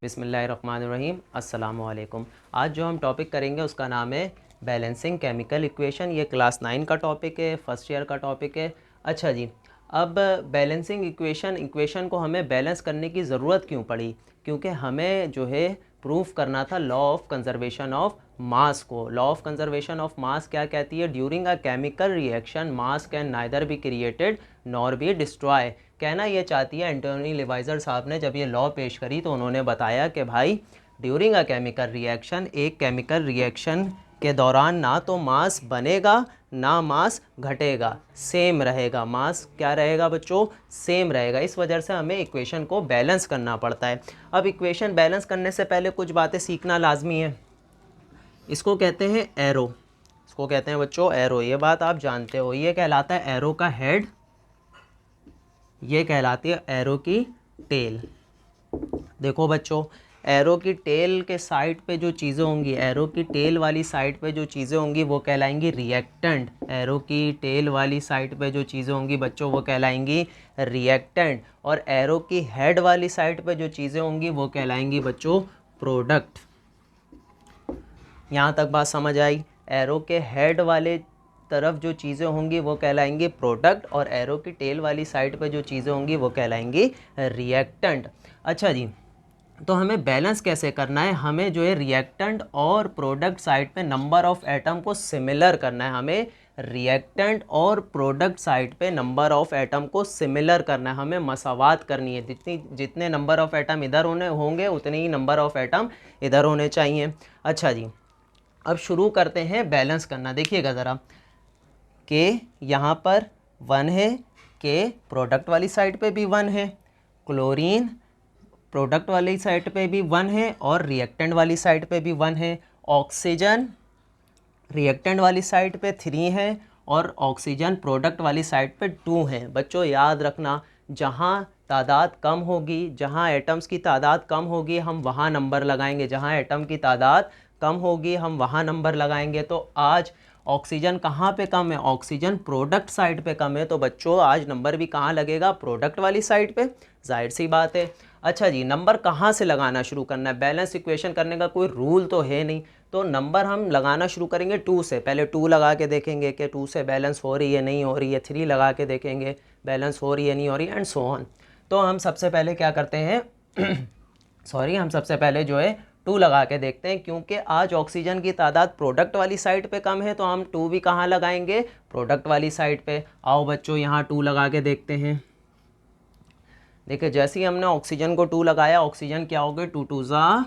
बिस्मिल्लाहिर्रहमानिर्रहीम। अस्सलामु अलैकुम। आज जो हम टॉपिक करेंगे उसका नाम है बैलेंसिंग केमिकल इक्वेशन। ये क्लास 9 का टॉपिक है, फर्स्ट ईयर का टॉपिक है। अच्छा जी, अब बैलेंसिंग इक्वेशन को हमें बैलेंस करने की ज़रूरत क्यों पड़ी? क्योंकि हमें जो है प्रूफ करना था law of conservation of mass को। Law of conservation of mass क्या कहती है? During a chemical reaction mass can neither be created nor be destroy. कहना ये चाहती है, एंटोनी लिवाइजर साहब ने जब ये लॉ पेश करी तो उन्होंने बताया कि भाई ड्यूरिंग अ केमिकल रिएक्शन, एक केमिकल रिएक्शन के दौरान ना तो मास बनेगा ना मास घटेगा, सेम रहेगा। मास क्या रहेगा बच्चों? सेम रहेगा। इस वजह से हमें इक्वेशन को बैलेंस करना पड़ता है। अब इक्वेशन बैलेंस करने से पहले कुछ बातें सीखना लाजमी है। इसको कहते हैं एरो। इसको कहते हैं बच्चों एरो। ये बात आप जानते हो। ये कहलाता है एरो का हेड, ये कहलाती है एरो की टेल। देखो बच्चों, एरो की टेल के साइड पे जो चीज़ें होंगी, एरो की टेल वाली साइड पे जो चीज़ें होंगी वो कहलाएंगी रिएक्टेंट। एरो की टेल वाली साइड पे जो चीज़ें होंगी बच्चों वो कहलाएंगी रिएक्टेंट। और एरो की हेड वाली साइड पे जो चीज़ें होंगी वो कहलाएंगी बच्चों प्रोडक्ट। यहाँ तक बात समझ आई? एरो के हेड वाले तरफ जो चीज़ें होंगी वो कहलाएंगी प्रोडक्ट, और एरो की टेल वाली साइड पे जो चीज़ें होंगी वो कहलाएंगी रिएक्टेंट। अच्छा जी, तो हमें बैलेंस कैसे करना है? हमें जो है रिएक्टेंट और प्रोडक्ट साइड पे नंबर ऑफ़ एटम को सिमिलर करना है। हमें रिएक्टेंट और प्रोडक्ट साइड पे नंबर ऑफ़ एटम को सिमिलर करना है। हमें मसावात करनी है। जितने नंबर ऑफ़ एटम इधर होंगे उतने ही नंबर ऑफ़ एटम इधर होने चाहिए। अच्छा जी, अब शुरू करते हैं बैलेंस करना। देखिएगा ज़रा, के यहाँ पर 1 है, के प्रोडक्ट वाली साइड पे भी 1 है, क्लोरीन प्रोडक्ट वाली साइड पे भी 1 है और रिएक्टेंट वाली साइड पे भी 1 है। ऑक्सीजन रिएक्टेंट वाली साइड पे 3 है और ऑक्सीजन प्रोडक्ट वाली साइड पे 2 है। बच्चों याद रखना, जहाँ तादाद कम होगी, जहाँ एटम्स की तादाद कम होगी हम वहाँ नंबर लगाएंगे, जहाँ एटम की तादाद कम होगी हम वहाँ नंबर लगाएंगे। तो आज ऑक्सीजन कहाँ पे कम है? ऑक्सीजन प्रोडक्ट साइड पे कम है, तो बच्चों आज नंबर भी कहाँ लगेगा? प्रोडक्ट वाली साइड पे। जाहिर सी बात है। अच्छा जी, नंबर कहाँ से लगाना शुरू करना है? बैलेंस इक्वेशन करने का कोई रूल तो है नहीं, तो नंबर हम लगाना शुरू करेंगे 2 से। पहले 2 लगा के देखेंगे कि 2 से बैलेंस हो रही है नहीं हो रही है, 3 लगा के देखेंगे बैलेंस हो रही है नहीं हो रही है, एंड सो ऑन। तो हम सबसे पहले क्या करते हैं हम सबसे पहले जो है 2 लगा के देखते हैं, क्योंकि आज ऑक्सीजन की तादाद प्रोडक्ट वाली साइड पे कम है तो हम 2 भी कहाँ लगाएंगे? प्रोडक्ट वाली साइड पे। आओ बच्चों यहाँ 2 लगा के देखते हैं। देखिए, जैसे ही हमने ऑक्सीजन को 2 लगाया, ऑक्सीजन क्या हो गए? 2 2 ज़ा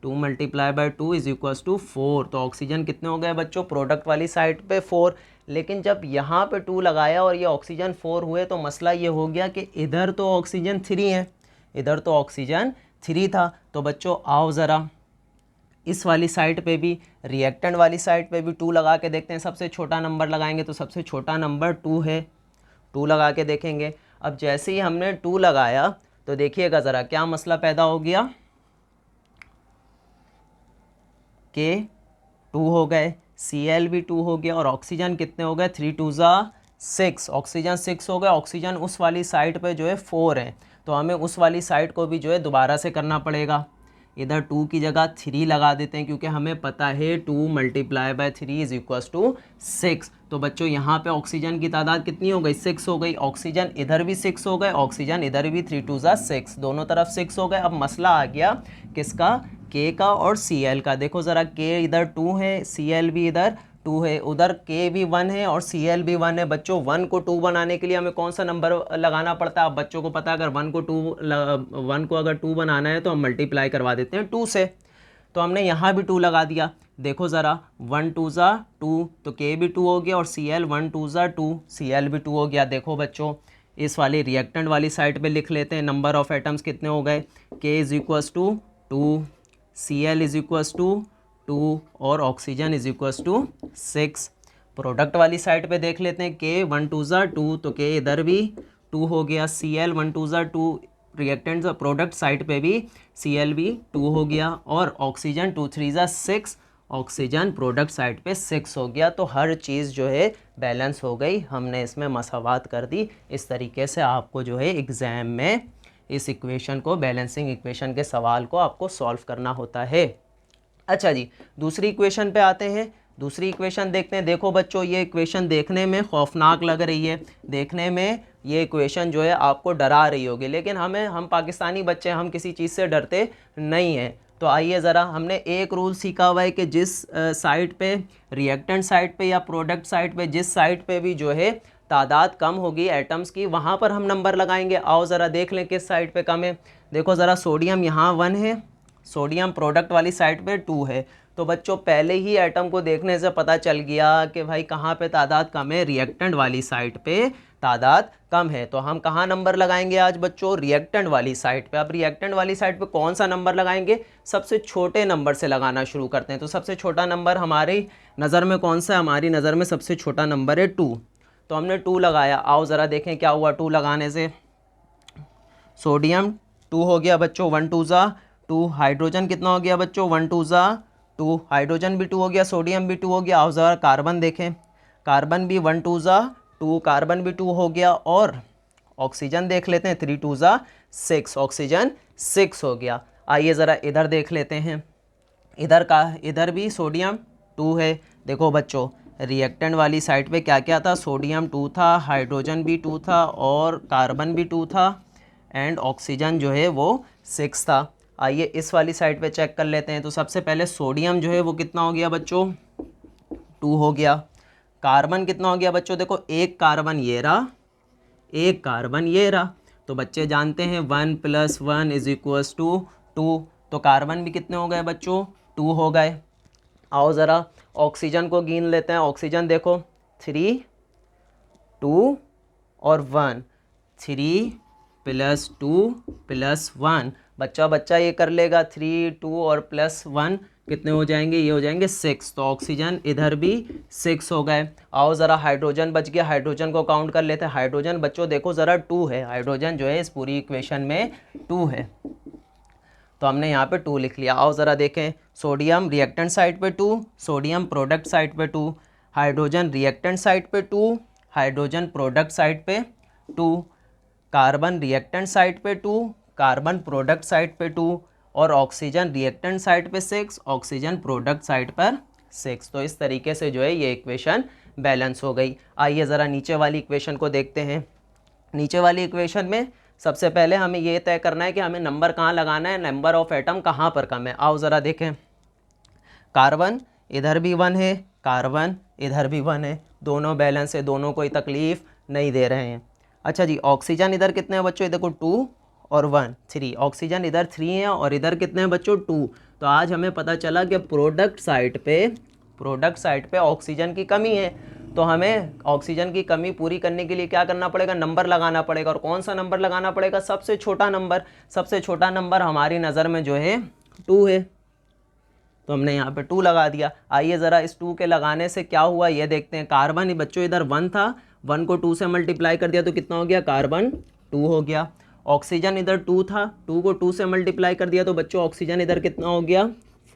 2 multiply by 2 is equals to 4। तो ऑक्सीजन कितने हो गए बच्चों? प्रोडक्ट वाली साइड पे 4। लेकिन जब यहाँ पे 2 लगाया और ये ऑक्सीजन 4 हुए तो मसला ये हो गया कि इधर तो ऑक्सीजन 3 है, इधर तो ऑक्सीजन 3 था। तो बच्चों आओ ज़रा इस वाली साइड पे भी, रिएक्टेंट वाली साइड पे भी 2 लगा के देखते हैं। सबसे छोटा नंबर लगाएंगे तो सबसे छोटा नंबर 2 है, 2 लगा के देखेंगे। अब जैसे ही हमने 2 लगाया तो देखिएगा ज़रा क्या मसला पैदा हो गया कि 2 हो गए, Cl भी 2 हो गया और ऑक्सीजन कितने हो गए? 3 2 ज़ा 6। ऑक्सीजन 6 हो गए। ऑक्सीजन उस वाली साइड पे जो है 4 है, तो हमें उस वाली साइड को भी जो है दोबारा से करना पड़ेगा। इधर 2 की जगह 3 लगा देते हैं, क्योंकि हमें पता है 2 multiply by 3 is equals to 6। तो बच्चों यहाँ पे ऑक्सीजन की तादाद कितनी हो गई? 6 हो गई। ऑक्सीजन इधर भी 6 हो गए, ऑक्सीजन इधर भी 3 2 ज़ा 6, दोनों तरफ 6 हो गए। अब मसला आ गया किसका? के का और Cl का। देखो ज़रा, के इधर 2 है, Cl भी इधर 2 है, उधर के भी 1 है और Cl भी 1 है। बच्चों 1 को 2 बनाने के लिए हमें कौन सा नंबर लगाना पड़ता है? आप बच्चों को पता है, अगर 1 को अगर 2 बनाना है तो हम मल्टीप्लाई करवा देते हैं 2 से। तो हमने यहाँ भी 2 लगा दिया। देखो ज़रा, 1 2 ज़ा 2, तो के भी 2 हो गया और Cl 1 2 ज़ा 2, Cl भी 2 हो गया। देखो बच्चों, इस वाली रिएक्टेंट वाली साइड पे लिख लेते हैं। नंबर ऑफ़ एटम्स कितने हो गए? K is equals to 2, Cl is equals to 2 और oxygen is equals to 6। Product वाली साइड पे देख लेते हैं। के 1 2 ज़ा 2, तो के इधर भी 2 हो गया। Cl 1 2 ज़ा 2, रिएक्टेंट प्रोडक्ट साइड पे भी Cl भी 2 हो गया और ऑक्सीजन 2 3 ज़ा 6, ऑक्सीजन प्रोडक्ट साइड पे 6 हो गया। तो हर चीज़ जो है बैलेंस हो गई, हमने इसमें मसावात कर दी। इस तरीके से आपको जो है एग्ज़ाम में इस इक्वेशन को, बैलेंसिंग इक्वेशन के सवाल को आपको सॉल्व करना होता है। अच्छा जी, दूसरी इक्वेशन पे आते हैं। दूसरी इक्वेशन देखते हैं। देखो बच्चों, ये इक्वेशन देखने में खौफनाक लग रही है, देखने में ये इक्वेशन जो है आपको डरा रही होगी, लेकिन हम पाकिस्तानी बच्चे, हम किसी चीज़ से डरते नहीं हैं। तो आइए ज़रा, हमने एक रूल सीखा हुआ है कि जिस साइड पे, रिएक्टेंट साइड पे या प्रोडक्ट साइड पे, जिस साइड पे भी जो है तादाद कम होगी एटम्स की, वहाँ पर हम नंबर लगाएंगे। आओ ज़रा देख लें किस साइड पे कम है। देखो ज़रा, सोडियम यहाँ 1 है, सोडियम प्रोडक्ट वाली साइड पे 2 है। तो बच्चों पहले ही एटम को देखने से पता चल गया कि भाई कहाँ पे तादाद कम है, रिएक्टेंट वाली साइड पे तादाद कम है। तो हम कहाँ नंबर लगाएंगे आज बच्चों? रिएक्टेंट वाली साइड पे। अब रिएक्टेंट वाली साइड पे कौन सा नंबर लगाएंगे? सबसे छोटे नंबर से लगाना शुरू करते हैं। तो सबसे छोटा नंबर हमारी नज़र में कौन सा है? हमारी नज़र में सबसे छोटा नंबर है 2। तो हमने 2 लगाया। आओ ज़रा देखें क्या हुआ 2 लगाने से। सोडियम 2 हो गया बच्चों, 1 2 ज़ा 2। हाइड्रोजन कितना हो गया बच्चों? 1 2 ज़ा 2। हाइड्रोजन भी 2 हो गया, सोडियम भी 2 हो गया। आओ ज़रा कार्बन देखें, कार्बन भी 1 2 ज़ा 2, कार्बन भी 2 हो गया। और ऑक्सीजन देख लेते हैं, 3 2 ज़ा 6, ऑक्सीजन 6 हो गया। आइए ज़रा इधर देख लेते हैं। इधर भी सोडियम 2 है। देखो बच्चों, रिएक्टेंट वाली साइड पे क्या क्या था? सोडियम 2 था, हाइड्रोजन भी 2 था, और कार्बन भी 2 था, एंड ऑक्सीजन जो है वो 6 था। आइए इस वाली साइड पे चेक कर लेते हैं। तो सबसे पहले सोडियम जो है वो कितना हो गया बच्चों? 2 हो गया। कार्बन कितना हो गया बच्चों? देखो, एक कार्बन ये रहा, एक कार्बन ये रहा। तो बच्चे जानते हैं 1 + 1 = 2। तो कार्बन भी कितने हो गए बच्चों? 2 हो गए। आओ ज़रा ऑक्सीजन को गिन लेते हैं। ऑक्सीजन देखो, 3 2 और 1, 3 + 2 + 1। बच्चा ये कर लेगा, 3 2 और +1 कितने हो जाएंगे? ये हो जाएंगे 6। तो ऑक्सीजन इधर भी 6 हो गए। आओ ज़रा हाइड्रोजन बच गया, हाइड्रोजन को काउंट कर लेते हैं। हाइड्रोजन बच्चों देखो ज़रा 2 है, हाइड्रोजन जो है इस पूरी इक्वेशन में 2 है। तो हमने यहाँ पे 2 लिख लिया। आओ ज़रा देखें, सोडियम रिएक्टेंट साइड पे 2, सोडियम प्रोडक्ट साइड पे 2, हाइड्रोजन रिएक्टेंट साइड पे 2, हाइड्रोजन प्रोडक्ट साइड पे 2, कार्बन रिएक्टेंट साइड पे 2, कार्बन प्रोडक्ट साइड पे 2, और ऑक्सीजन रिएक्टेंट साइड पे 6, ऑक्सीजन प्रोडक्ट साइड पर 6। तो इस तरीके से जो है ये इक्वेशन बैलेंस हो गई। आइए ज़रा नीचे वाली इक्वेशन को देखते हैं। नीचे वाली इक्वेशन में सबसे पहले हमें ये तय करना है कि हमें नंबर कहाँ लगाना है, नंबर ऑफ एटम कहाँ पर कम है। आओ ज़रा देखें, कार्बन इधर भी 1 है, कार्बन इधर भी 1 है, दोनों बैलेंस है, दोनों कोई तकलीफ़ नहीं दे रहे हैं। अच्छा जी, ऑक्सीजन इधर कितने हैं बच्चों? देखो 2 और 1 3, ऑक्सीजन इधर 3 है और इधर कितने हैं बच्चों? 2। तो आज हमें पता चला कि प्रोडक्ट साइड पे ऑक्सीजन की कमी है। तो हमें ऑक्सीजन की कमी पूरी करने के लिए क्या करना पड़ेगा? नंबर लगाना पड़ेगा। और कौन सा नंबर लगाना पड़ेगा? सबसे छोटा नंबर। सबसे छोटा नंबर हमारी नज़र में जो है 2 है, तो हमने यहाँ पे 2 लगा दिया। आइए ज़रा इस 2 के लगाने से क्या हुआ ये देखते हैं। कार्बन बच्चों इधर 1 था, 1 को 2 से मल्टीप्लाई कर दिया तो कितना हो गया? कार्बन 2 हो गया। ऑक्सीजन इधर 2 था, 2 को 2 से मल्टीप्लाई कर दिया तो बच्चों ऑक्सीजन इधर कितना हो गया?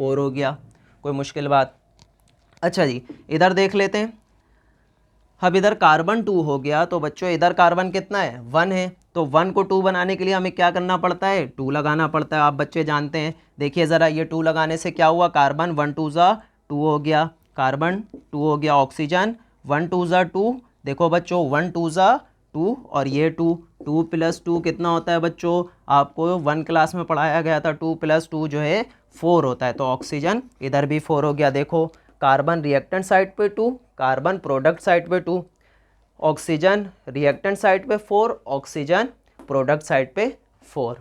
4 हो गया। कोई मुश्किल बात? अच्छा जी, इधर देख लेते हैं। अब इधर कार्बन 2 हो गया तो बच्चों इधर कार्बन कितना है? 1 है। तो 1 को 2 बनाने के लिए हमें क्या करना पड़ता है? 2 लगाना पड़ता है। आप बच्चे जानते हैं। देखिए ज़रा, ये 2 लगाने से क्या हुआ? कार्बन 1 2 ज़ा 2 हो गया, कार्बन 2 हो गया, ऑक्सीजन 1 2 ज़ा 2। देखो बच्चों 1 2 ज़ा 2 और ये 2 2 + 2 कितना होता है बच्चों? आपको 1 क्लास में पढ़ाया गया था, 2 + 2 जो है 4 होता है। तो ऑक्सीजन इधर भी 4 हो गया। देखो, कार्बन रिएक्टेंट साइड पे 2, कार्बन प्रोडक्ट साइड पे 2, ऑक्सीजन रिएक्टेंट साइड पे 4, ऑक्सीजन प्रोडक्ट साइड पे 4।